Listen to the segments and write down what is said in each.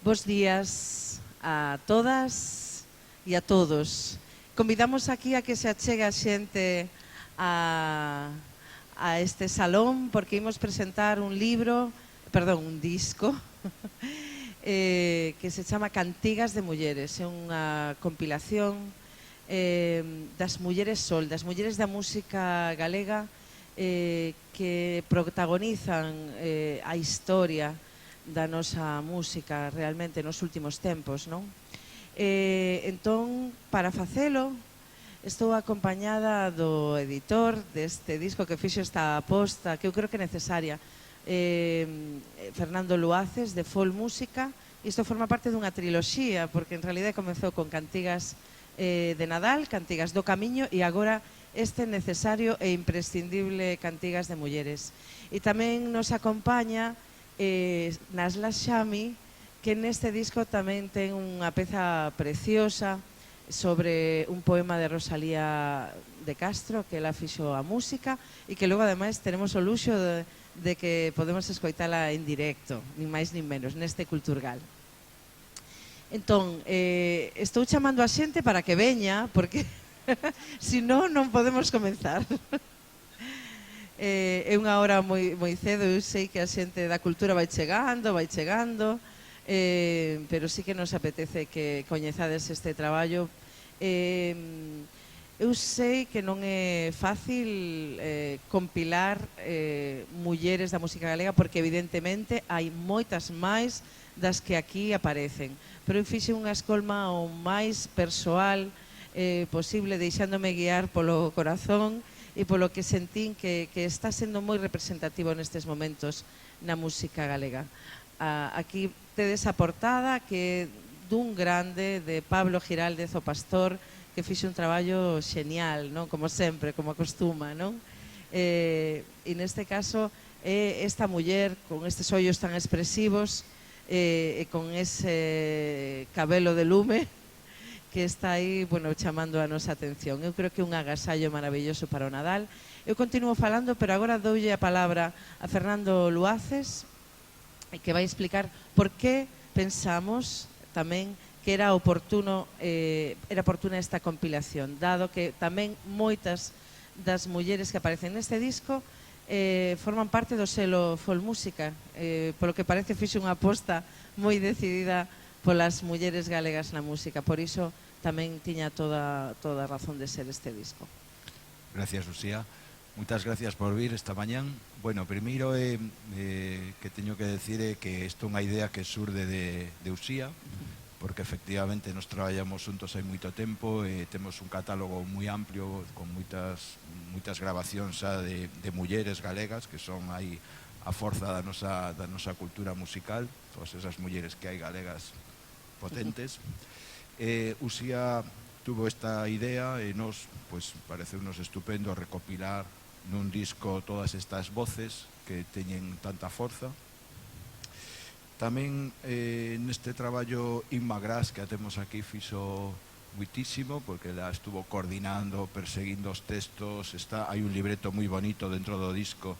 Bos días a todas e a todos. Convidamos aquí a que se achegue a xente a este salón porque imos presentar un disco que se chama Cantigas de Mulleres. É unha compilación das mulleres sol, das mulleres da música galega que protagonizan a historia da nosa música realmente nos últimos tempos, non? Entón, para facelo, estou acompañada do editor deste disco que fixo esta aposta, que eu creo que é necesaria, Fernando Luaces, de Folk Música. Isto forma parte dunha triloxía, porque en realidad comezou con cantigas de Nadal, cantigas do Camiño, e agora este necesario e imprescindible Cantigas de Mulleres. E tamén nos acompaña Nasla Xami, que neste disco tamén ten unha peza preciosa sobre un poema de Rosalía de Castro, que ela fixo a música, e que logo ademais tenemos o luxo de que podemos escoitala en directo, nin máis nin menos, neste Culturgal. Entón, estou chamando a xente para que veña, porque se non podemos comenzar. É unha hora moi cedo, eu sei que a xente da cultura vai chegando, pero sí que nos apetece que coñezades este traballo. Eu sei que non é fácil compilar mulleres da música galega, porque evidentemente hai moitas máis das que aquí aparecen, pero eu fixe unha escolma o máis persoal posible, deixándome guiar polo corazón e polo que sentín que está sendo moi representativo nestes momentos na música galega. Aquí tedes a portada que dun grande, de Pablo Giraldez, o pastor, que fixe un traballo xenial, non? Como sempre, como acostuma, non? E neste caso é esta muller con estes ollos tan expresivos e con ese cabelo de lume que está aí, bueno, chamando a nosa atención. Eu creo que é un agasallo maravilloso para o Nadal. Eu continuo falando, pero agora doulle a palabra a Fernando Luaces, que vai explicar por que pensamos tamén que era oportuna esta compilación, dado que tamén moitas das mulleres que aparecen neste disco forman parte do selo Folk Música, polo que parece fixe unha aposta moi decidida polas mulleres galegas na música, por iso tamén tiña toda a razón de ser este disco. Gracias, Lucía. Muchas gracias por vir esta mañán. Bueno, primeiro que teño que decir é que isto é unha idea que surde de Uxía, porque efectivamente nos traballamos juntos hai moito tempo e temos un catálogo moi amplio con moitas grabacións xa de mulleres galegas que son aí a forza da nosa cultura musical, todas esas mulleres que hai galegas potentes. Uxía tuvo esta idea e nos pareceunos estupendo recopilar nun disco todas estas voces que teñen tanta forza. Tamén neste traballo Inma Gras, que a temos aquí, fixo muitísimo, porque ela estuvo coordinando, perseguindo os textos. Hai un libreto moi bonito dentro do disco,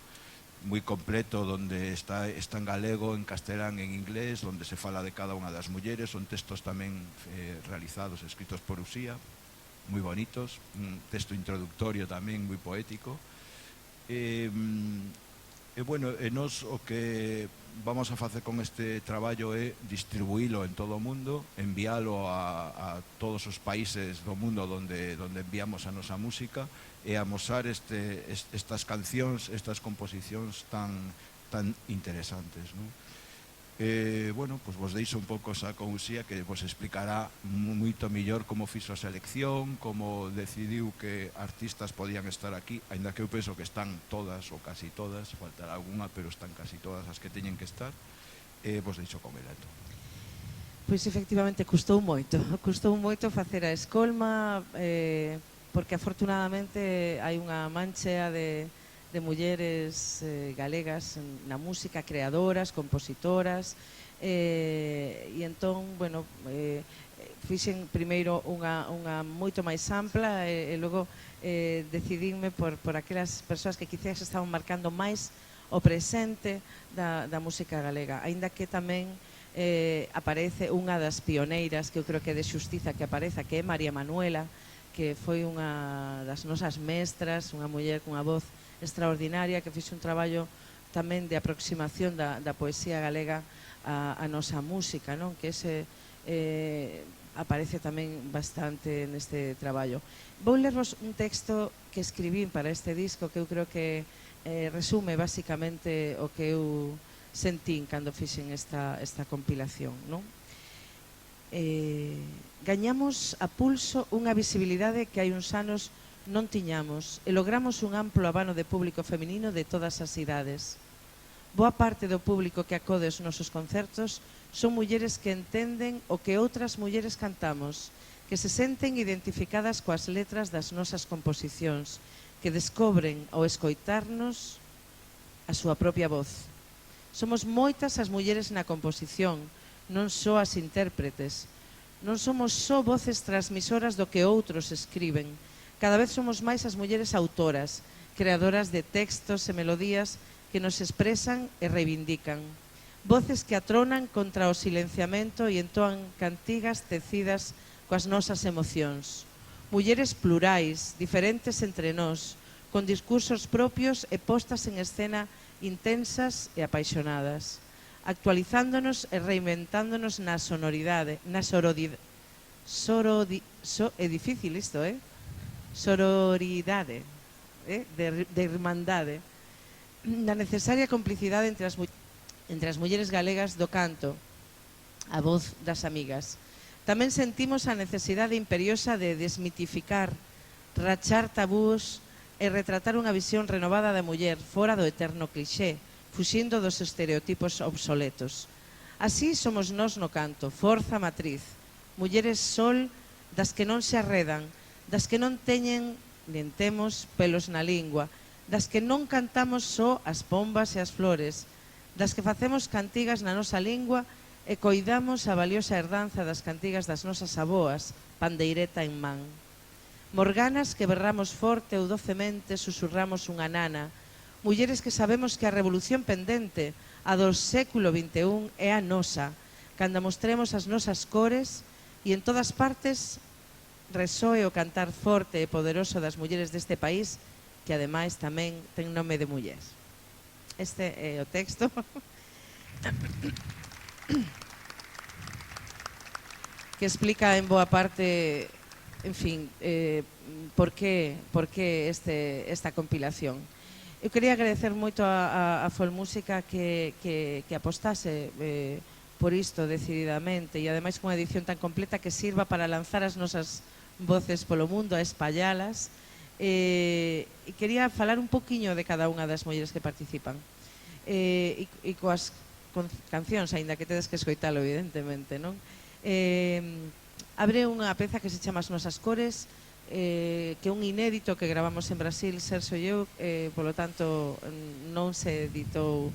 moi completo, donde está en galego, en castelán, en inglés, donde se fala de cada unha das mulleres. Son textos tamén realizados, escritos por Uxía, moi bonitos, un texto introductorio tamén moi poético. Nos o que vamos a facer con este traballo é distribuílo en todo o mundo, enviálo a todos os países do mundo donde enviamos a nosa música e amosar estas cancións, estas composicións tan interesantes, non? Vos deixo un pouco xa con Uxía, que vos explicará moito mellor como fixo a selección, como decidiu que artistas podían estar aquí, aínda que eu penso que están todas ou casi todas, faltará algunha, pero están casi todas as que teñen que estar. Vos deixo con ela, entón. Pois efectivamente custou moito facer a escolma, porque afortunadamente hai unha manchea de mulleres galegas na música, creadoras, compositoras, e entón, bueno, fixen primeiro unha moito máis ampla e logo decidinme por aquelas persoas que quizás estaban marcando máis o presente da música galega, aínda que tamén aparece unha das pioneiras que eu creo que é de xustiza que apareza, que é María Manuela, que foi unha das nosas mestras, unha muller cunha voz extraordinaria que fixe un traballo tamén de aproximación da poesía galega a nosa música, non? Que ese aparece tamén bastante neste traballo. Vou lervos un texto que escribín para este disco que eu creo que resume basicamente o que eu sentín cando fixen esta compilación, non? Gañamos a pulso unha visibilidade que hai uns anos non tiñamos e logramos un amplo abano de público feminino de todas as idades. Boa parte do público que acode aos nosos concertos son mulleres que entenden o que outras mulleres cantamos, que se senten identificadas coas letras das nosas composicións, que descobren ao escoitarnos a súa propia voz. Somos moitas as mulleres na composición, non só as intérpretes. Non somos só voces transmisoras do que outros escriben. Cada vez somos máis as mulleres autoras, creadoras de textos e melodías que nos expresan e reivindican. Voces que atronan contra o silenciamento e entoan cantigas tecidas coas nosas emocións. Mulleres plurais, diferentes entre nós, con discursos propios e postas en escena intensas e apaixonadas, actualizándonos e reinventándonos na sonoridade, na sororidade, é difícil isto, sororidade, de irmandade, na necesaria complicidade entre as mulleres galegas do canto, a voz das amigas. Tamén sentimos a necesidade imperiosa de desmitificar, rachar tabús e retratar unha visión renovada da muller fora do eterno clixé, fuxindo dos estereotipos obsoletos. Así somos nós no canto, forza matriz, mulleres sol das que non se arredan, das que non teñen nin temos pelos na lingua, das que non cantamos só as pombas e as flores, das que facemos cantigas na nosa lingua e coidamos a valiosa herdanza das cantigas das nosas aboas, pandeireta en man. Morganas que berramos forte ou docemente susurramos unha nana, mulleres que sabemos que a revolución pendente, a do século XXI, é a nosa, cando mostremos as nosas cores e en todas partes resoe o cantar forte e poderoso das mulleres deste país, que ademais tamén ten nome de muller. Este é o texto. Que explica en boa parte, en fin, por que esta compilación. Eu quería agradecer moito a Folmúsica que apostase por isto decididamente e ademais cunha edición tan completa que sirva para lanzar as nosas voces polo mundo, a espallalas. E quería falar un poquinho de cada unha das mulleres que participan e coas cancións, aínda que tedes que escoitalo evidentemente, non? Abre unha peza que se chama As nosas cores, que é un inédito que gravamos en Brasil, Sergio e eu, polo tanto non se editou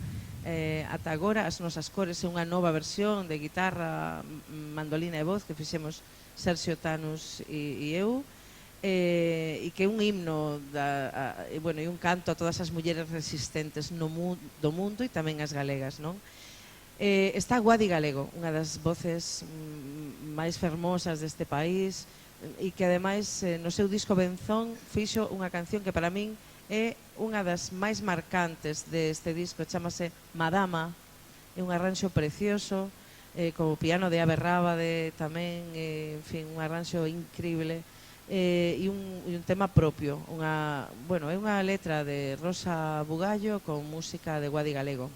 ata agora. As nosas cores é unha nova versión de guitarra, mandolina e voz que fixemos Sergio, Tanus e eu, e que é un himno e un canto a todas as mulleres resistentes do mundo e tamén as galegas, non? Está Guadi Galego, unha das voces máis fermosas deste país e que ademais no seu disco Benzón fixo unha canción que para min é unha das máis marcantes deste disco, chamase Madama, é un arranxo precioso, co piano de Ave Rábade tamén, en fin, un arranxo increíble e un tema propio, é unha letra de Rosa Bugallo con música de Guadi Galego.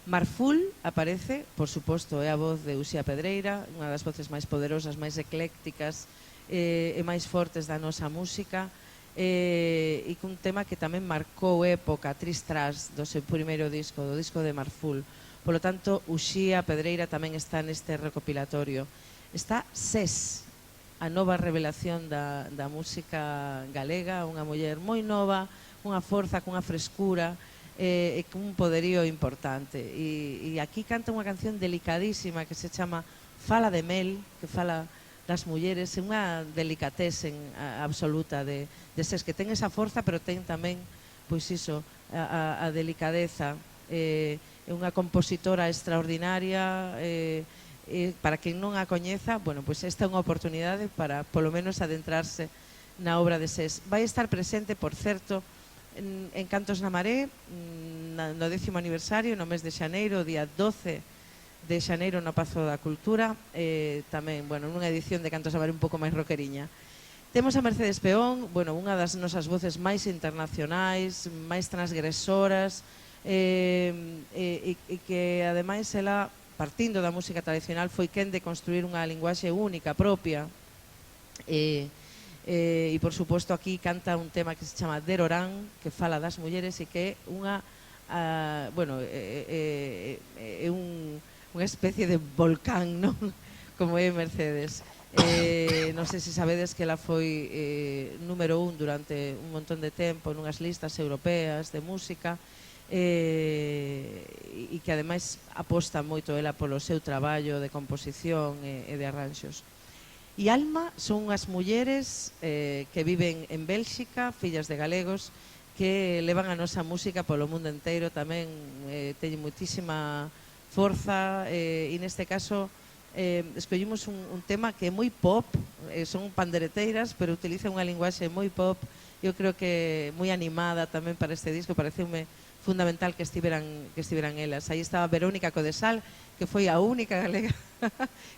Marful aparece, por suposto, é a voz de Uxía Pedreira, unha das voces máis poderosas, máis eclécticas e máis fortes da nosa música, e cun tema que tamén marcou época, Tristras, do seu primeiro disco, do disco de Marful. Por lo tanto, Uxía Pedreira tamén está neste recopilatorio. Está Sés, a nova revelación da música galega, unha muller moi nova, unha forza, cunha frescura, e cun poderío importante. E aquí canta unha canción delicadísima que se chama Fala de Mel, que fala das mulleres, é unha delicatesen absoluta de Sés, que ten esa forza, pero ten tamén, pois iso, a delicadeza, e é unha compositora extraordinaria, para quen non a coñeza, bueno, pois esta é unha oportunidade para polo menos adentrarse na obra de SES. Vai estar presente, por certo, en Cantos na Maré, no 10º aniversario, no mes de xaneiro, o día 12 de xaneiro no Pazo da Cultura, tamén, bueno, nunha edición de Cantos na Maré un pouco máis roqueriña. Temos a Mercedes Peón, bueno, unha das nosas voces máis internacionais, máis transgresoras, e que ademais ela, partindo da música tradicional, foi quen de construir unha linguaxe única, propia, e por suposto aquí canta un tema que se chama Derorán, que fala das mulleres e que é unha bueno, é unha especie de volcán, non? Como é Mercedes. Non sei se sabedes que ela foi número 1 durante un montón de tempo nunhas listas europeas de música, e que ademais aposta moito ela polo seu traballo de composición e de arranxos. E Alma son unhas mulleres que viven en Bélxica, fillas de galegos, que levan a nosa música polo mundo inteiro, tamén teñen moitísima forza, e neste caso escollimos un tema que é moi pop, son pandereteiras, pero utiliza unha linguaxe moi pop, eu creo que moi animada tamén para este disco, pareceume fundamental que estiveran elas. Aí estaba Verónica Codesal, que foi a única galega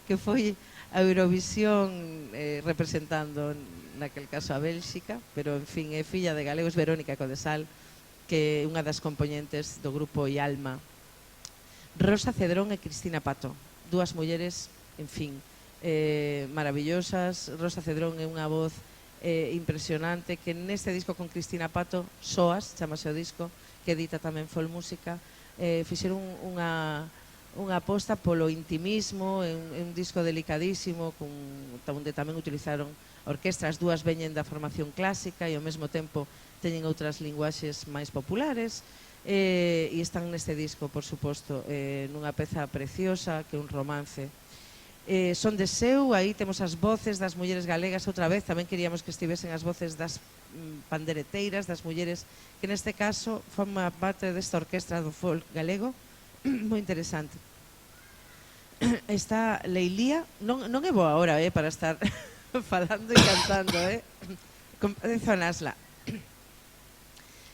que foi a Eurovisión representando naquel caso a Bélxica, pero en fin, é filla de galegos. Verónica Codesal, que é unha das componentes do grupo Alma. Rosa Cedrón e Cristina Pato, dúas mulleres, en fin, maravillosas. Rosa Cedrón é unha voz impresionante, que neste disco con Cristina Pato, Soas, chamase o disco, que edita tamén Folk Música, fixeron unha aposta polo intimismo, un disco delicadísimo, onde tamén utilizaron orquestra. As dúas veñen da formación clásica e ao mesmo tempo teñen outras linguaxes máis populares, e están neste disco, por suposto, nunha peza preciosa que é un romance. Son de Seu, aí temos as voces das mulleres galegas outra vez, tamén queríamos que estivesen as voces das pandereteiras, das mulleres que neste caso forma parte desta orquestra do folk galego, moi interesante. Está Leilía, non é boa hora para estar falando e cantando, Compezo a Nasla.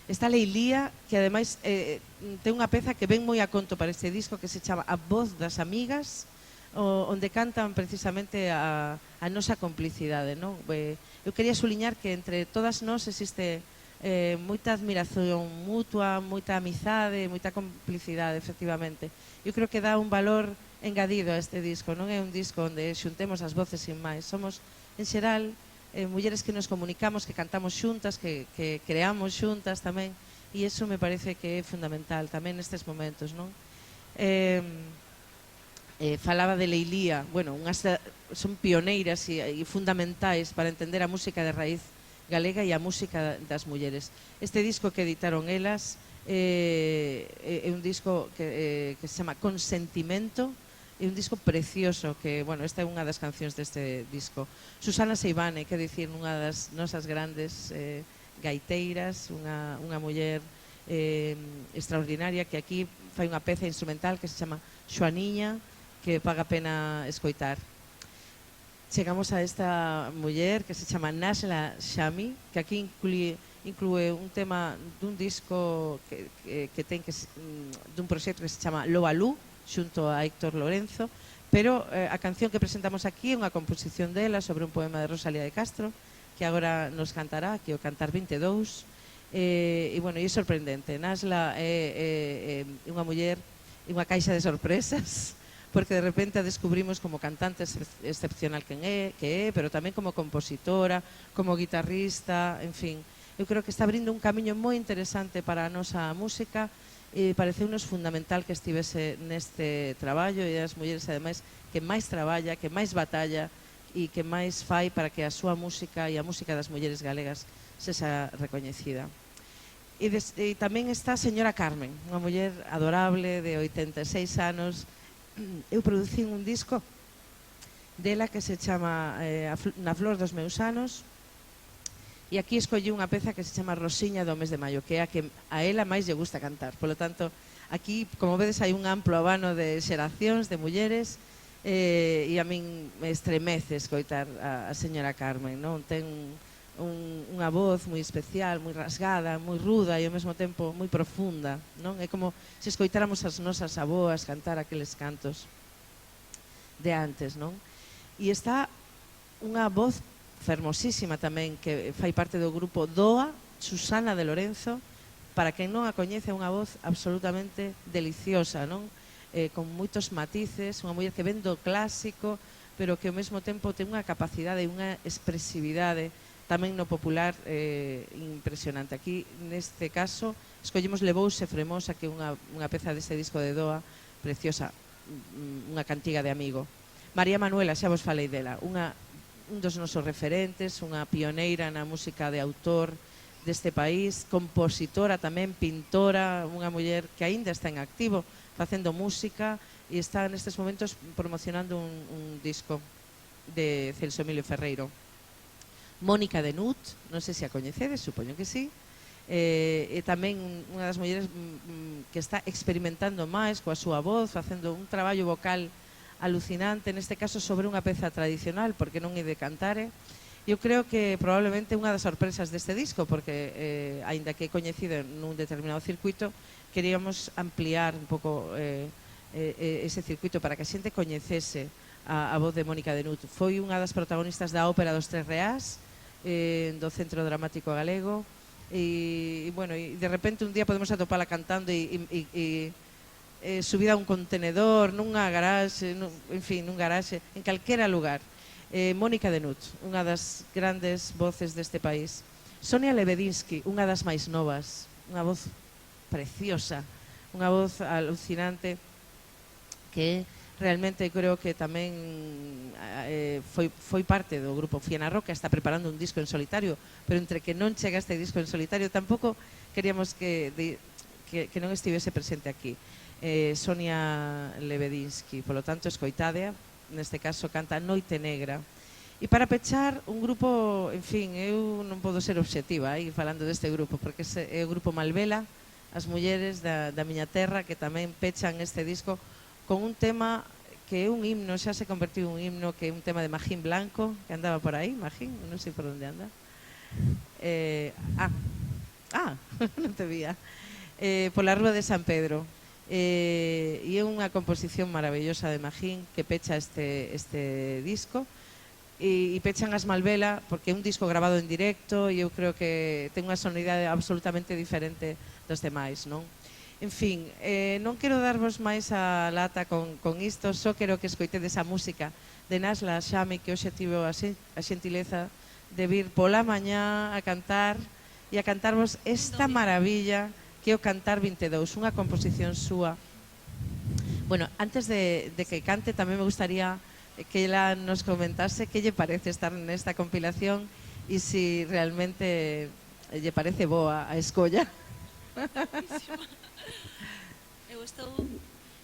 Está Leilía, que ademais ten unha peza que ven moi a conto para este disco, que se chama A Voz das Amigas, onde cantan precisamente a nosa complicidade, non? Eu quería suliñar que entre todas nós existe moita admiración mutua, moita amizade, moita complicidade, efectivamente. Eu creo que dá un valor engadido a este disco, non é un disco onde xuntemos as voces sin máis. Somos, en xeral, mulleres que nos comunicamos, que cantamos xuntas, que creamos xuntas tamén, e iso me parece que é fundamental tamén nestes momentos, non? Falaba de Leilía, bueno, son pioneiras e fundamentais para entender a música de raíz galega e a música das mulleres. Este disco que editaron elas é un disco que se chama Consentimento, é un disco precioso, que, bueno, esta é unha das cancións deste disco. Susana Seivane, que dicir, unha das nosas grandes gaiteiras, unha muller extraordinaria, que aquí fai unha peza instrumental que se chama Xoaniña, que paga pena escoitar. Chegamos a esta muller que se chama Nasla Shami, que aquí inclúe un tema dun disco que ten dun proxecto que se chama Lobalú, xunto a Héctor Lorenzo, pero a canción que presentamos aquí é unha composición dela sobre un poema de Rosalía de Castro, que agora nos cantará, que é o Cantar 22, e bueno, é sorprendente. Nasla é unha muller, unha caixa de sorpresas, porque de repente a descubrimos como cantante excepcional que é, pero tamén como compositora, como guitarrista, en fin. Eu creo que está abrindo un camiño moi interesante para a nosa música, e pareceunos fundamental que estivese neste traballo, e as mulleres, ademais, que máis traballa, que máis batalla e que máis fai para que a súa música e a música das mulleres galegas sexa recoñecida. E tamén está a señora Carmen, unha muller adorable de 86 anos. Eu producín un disco dela que se chama Na Flor dos Meus Anos, e aquí escolli unha peza que se chama Rosiña do Mes de Maio, que é a que a ela máis lle gusta cantar. Por lo tanto, Aquí, como vedes, hai un amplo abano de xeracións, de mulleres, e a min me estremece escoitar a señora Carmen, non? Ten unha voz moi especial, moi rasgada, moi ruda e ao mesmo tempo moi profunda, non? É como se escoitáramos as nosas aboas cantar aqueles cantos de antes, non? E está unha voz fermosísima tamén que fai parte do grupo DOA, Susana de Lorenzo. Para quen non a coñece, é unha voz absolutamente deliciosa, non? Con moitos matices, unha muller que ven do clásico, pero que ao mesmo tempo ten unha capacidade e unha expresividade tamén no popular impresionante. Aquí, neste caso, escollemos Levouse Fremosa, que é unha peza deste disco de DOA preciosa, unha cantiga de amigo. María Manuela, xa vos falei dela, un dos nosos referentes, unha pioneira na música de autor deste país, compositora tamén, pintora, unha muller que aínda está en activo facendo música e está nestes momentos promocionando un disco de Celso Emilio Ferreiro. Mónica de Nut, non sei se a coñecedes, supoño que sí, e tamén unha das mulleres que está experimentando máis coa súa voz, facendo un traballo vocal alucinante, neste caso sobre unha peza tradicional, porque non é de cantare. Eu creo que probablemente unha das sorpresas deste disco, porque aínda que é coñecido nun determinado circuito, queríamos ampliar un pouco ese circuito para que a xente coñecese a voz de Mónica de Nut. Foi unha das protagonistas da ópera dos Tres Reás, do Centro Dramático Galego, e bueno, e de repente un día podemos atopala cantando e subida a un contenedor, nunha garaxe, en fin, nun garaxe, en calquera lugar. Mónica de Nut, unha das grandes voces deste país. Sonia Lebedinsky, unha das máis novas, unha voz preciosa, unha voz alucinante que realmente creo que tamén foi parte do grupo Fiena Roca, está preparando un disco en solitario, pero entre que non chega este disco en solitario tampouco queríamos que non estivese presente aquí. Sonia Lebedinsky, polo tanto, escoitádea, neste caso canta Noite Negra. E para pechar, un grupo, en fin, eu non podo ser obxectiva aí falando deste grupo, porque é o grupo Malvela, as mulleres da miña terra, que tamén pechan este disco con un tema que é un himno, xa se convertiu en un himno, que é un tema de Magín Blanco, que andaba por aí, Magín, non sei por onde anda. Non te vía. Pola Rúa de San Pedro. E é unha composición maravillosa de Magín que pecha este disco e pechan as Malvela porque é un disco grabado en directo e eu creo que ten unha sonoridade absolutamente diferente dos demais, non? En fin, non quero darvos máis a lata con isto, só quero que escoitedes a música de Nasla Xami, que hoxe tivo a xentileza de vir pola mañá a cantar e a cantarvos esta maravilla que é o Cantar 22, unha composición súa. Bueno, antes de que cante, tamén me gustaría que ela nos comentase que lle parece estar nesta compilación e se realmente lle parece boa a escolla. Eu estou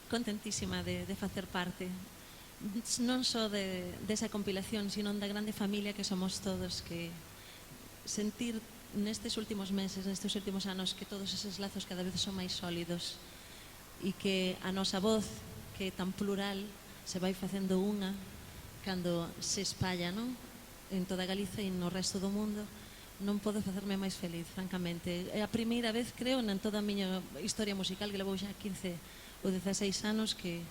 contentísima de facer parte non só desa compilación, sino da grande familia que somos todos, que sentir nestes últimos meses, nestes últimos anos, que todos eses lazos cada vez son máis sólidos e que a nosa voz, que é tan plural, se vai facendo unha cando se espalla, non? En toda Galiza e no resto do mundo. Non podo facerme máis feliz, francamente. É a primeira vez, creo, en toda a miña historia musical, que levou xa 15 ou 16 anos, que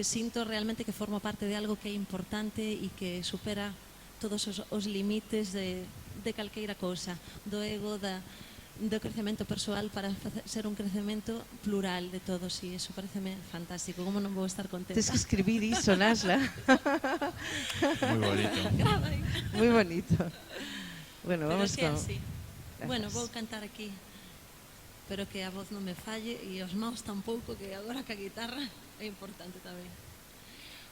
sinto realmente que formo parte de algo que é importante e que supera todos os limites de calqueira cousa, do ego, do crecemento persoal, para ser un crecemento plural de todos, e iso pareceme fantástico. Como non vou estar contenta? Tens que escribir iso, Nasla. Moi bonito. Moi bonito. Bueno, pero vamos que con... así. Bueno, vou cantar aquí, pero que a voz non me falle e os maus tampouco, que agora que a guitarra é importante tamén.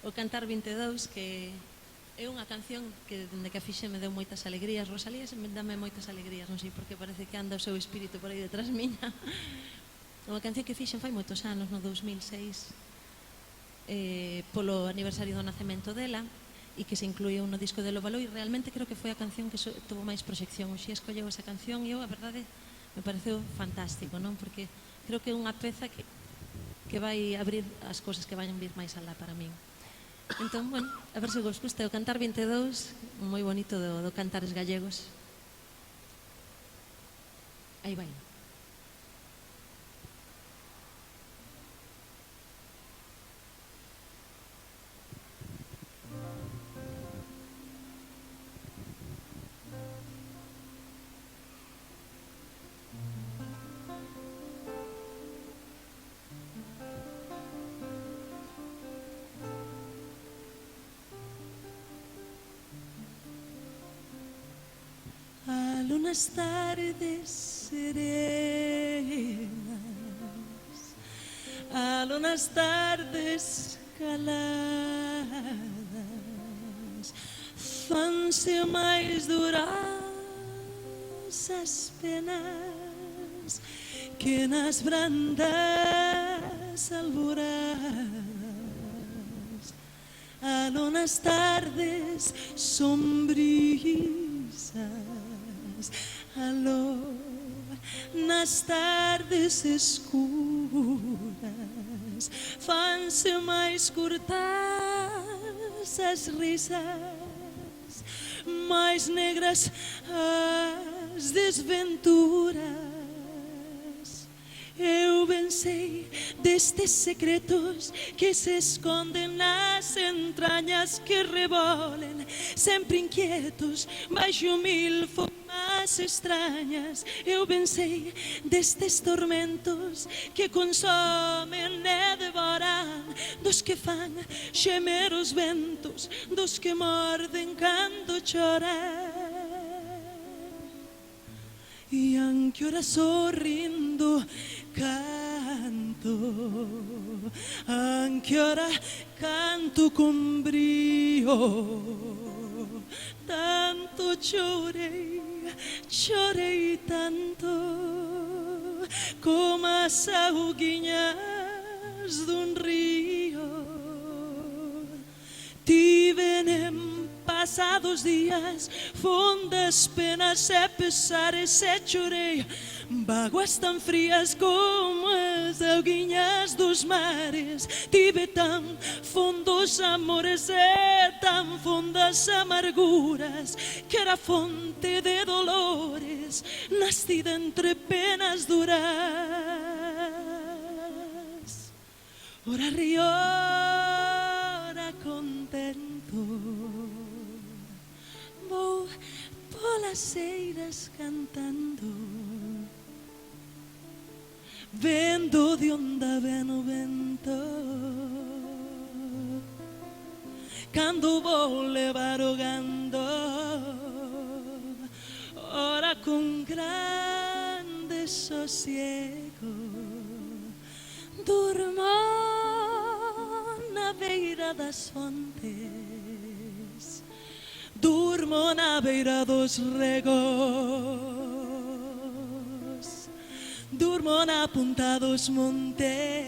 O Cantar 22, que é unha canción que dende que a fixe me deu moitas alegrías. Rosalía me dame moitas alegrías, non sei, porque parece que anda o seu espírito por aí detrás miña. Unha canción que fixen fai moitos anos, no 2006, polo aniversario do nacemento dela, e que se incluiu no disco de Lobaló, e realmente creo que foi a canción que tuvo máis proxección. Oxe escolleu esa canción e eu, a verdade, me pareceu fantástico, non? Porque creo que é unha peza que que vai abrir as cousas que vayan vir máis alá para min. Entón, bueno, a ver se vos gusta o Cantar 22, moi bonito do Cantares Gallegos. Aí vai. Unas tardes serenas, a unas tardes caladas, fanse máis duras as penas que nas brandas alvoradas, a unas tardes sombrías, aló, nas tardes escuras, fanse máis curtas as risas, máis negras as desventuras. Eu vencei destes secretos que se esconden nas entrañas que rebolen, sempre inquietos, baixo mil formas extrañas. Eu vencei destes tormentos que consomen e devoran, dos que fan xemer os ventos, dos que morden cando choran. E anche ora sorrindo canto, anche ora canto con brio, tanto chorei, chorei tanto, como as auguinhas dun río. Tivenem pasados días, fondas penas e pesares e chorei, báguas tan frías como as auguinhas dos mares. Tive tan fondos amores e tan fondas amarguras, que era fonte de dolores, nacida entre penas duras. Ora río, ora contento, vou polas eiras cantando, vendo de onda ven o vento, cando vou levar o gando. Ora con grande sosiego durmo na beira das fontes, durmo na beira dos regos, durmo na punta dos montes.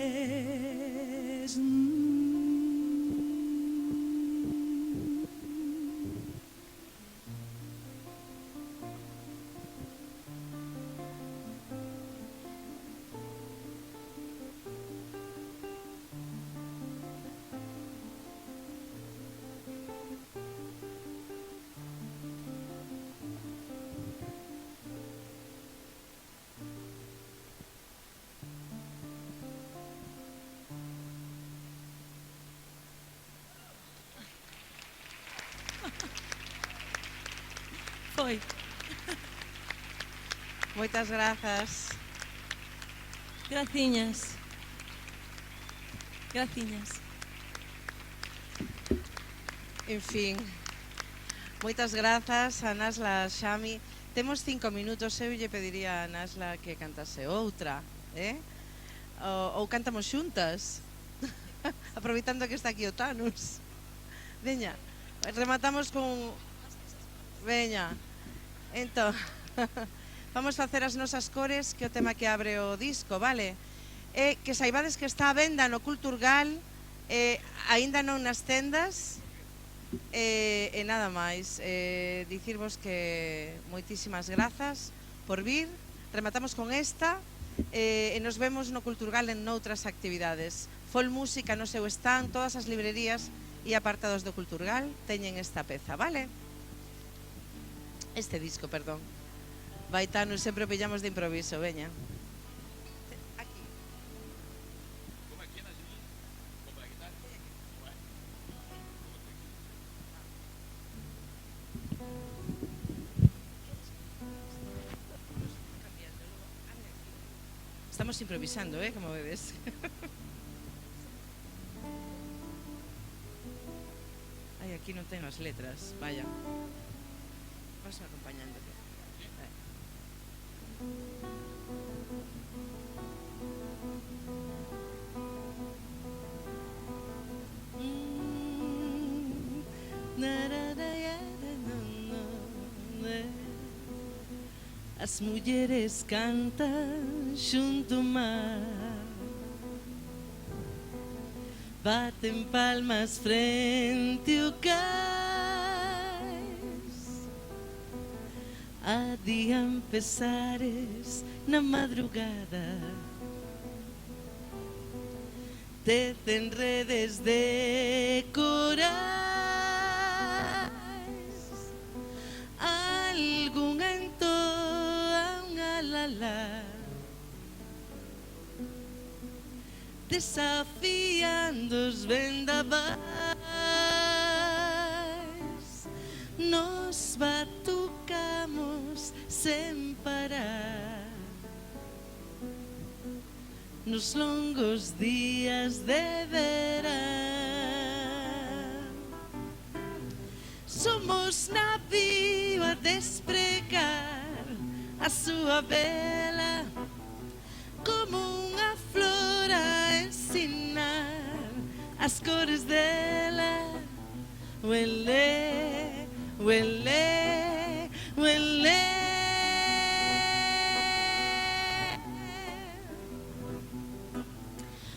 Foi. Moitas grazas. Graciñas. Graciñas. En fin, moitas grazas a Nasla, Xami. Temos 5 minutos, eu lle pediría a Nasla que cantase outra, ou cantamos xuntas, aproveitando que está aquí o Thanos. Veña, rematamos con... Veña, entón, vamos facer as nosas cores, que é o tema que abre o disco, vale? Que saibades que está a venda no Culturgal, aínda non nas tendas, e nada máis, dicirvos que moitísimas grazas por vir. Rematamos con esta e nos vemos no Culturgal en noutras actividades. Fol Música no seu stand, todas as librerías e apartados do Culturgal teñen esta peza, vale? Este disco, perdón. Baitano, sempre o pillamos de improviso, veña. Aquí. Estamos improvisando, como ves. Ay, aquí non ten as letras, vaya. Vas acompañándote. As mulleres cantan xunto ao mar, baten palmas frente ao cais, adían pesares na madrugada, tecen redes de corais, algún entoa unha lalá, desafiando os vendavais, nos batucamos sen parar, nos longos días de verán. Somos navío a despregar a súa vela, como unha flor a ensinar as cores dela. Uelé, uelé, uelé.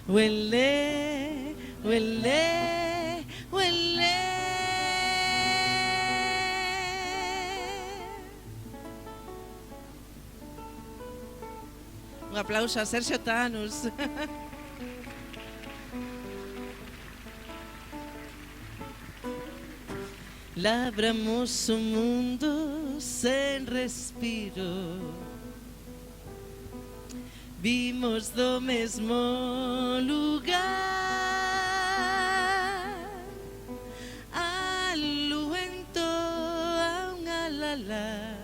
Uelé, uelé, uelé. Un aplauso a Sergio Thanos. Labramos o mundo sen respiro, vimos do mesmo lugar, a lua entoa unha lalá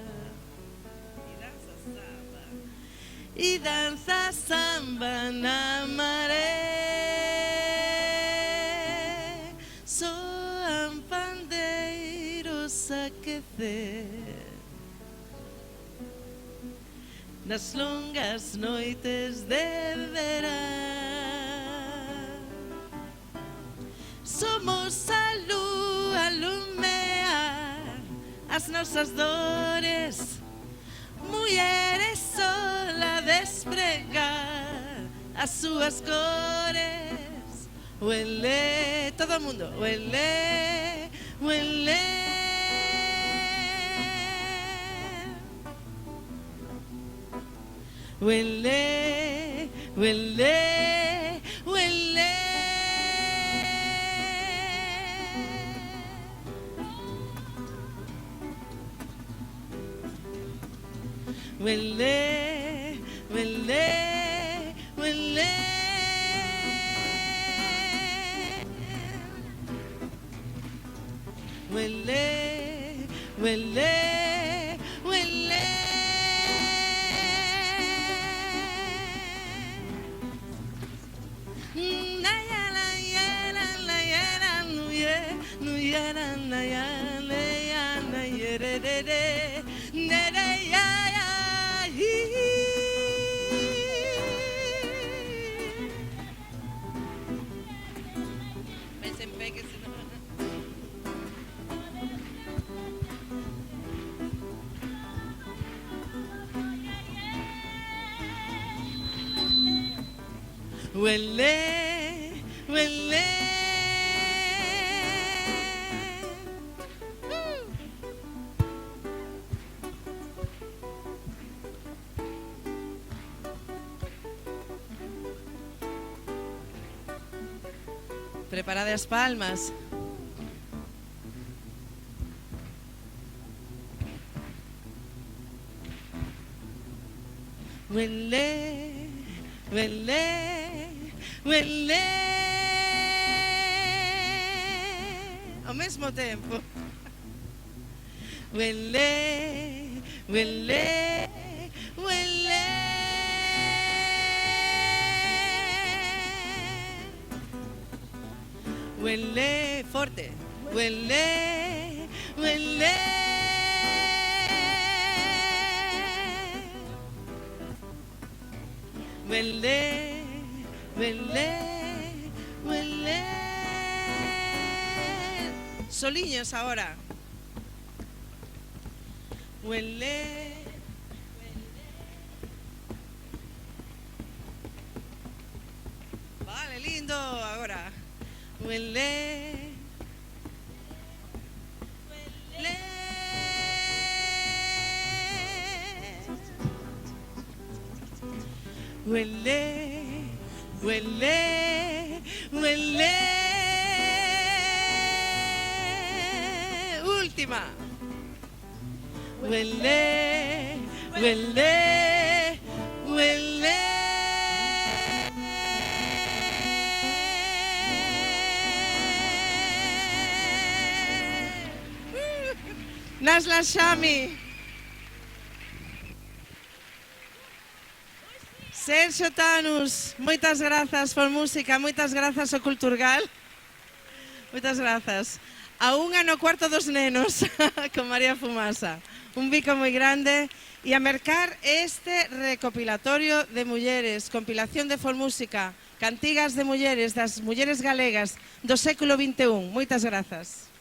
e danza samba na maré, soan pandeiros a quecer nas longas noites de verán. Somos a lúa a lumear as nosas dores, mulleres sola a despregar as súas cores. Uelé, todo o mundo, uelé, uelé. Uelé, uelé, uelé. Uelé, uelé, uelé. Uelé, uelé, uelé. Uelé, uelé. Preparade as palmas. Huele, huele, huele. Ao mesmo tempo. Huele, huele, huele. Huele forte. Huele, huele. Huele, huele, huele. Soliños ahora. Huele, vale, lindo, ahora. Huele, huele. Huele, huele, huele. Última. Huele, huele, huele. Nasla Xami. Sergio Tanus, moitas grazas por música, moitas grazas ao Culturgal. Moitas grazas. A 1:15 dos nenos, con María Fumasa. Un bico moi grande e a mercar este recopilatorio de mulleres, compilación de folmúsica, cantigas de mulleres, das mulleres galegas do século XXI. Moitas grazas.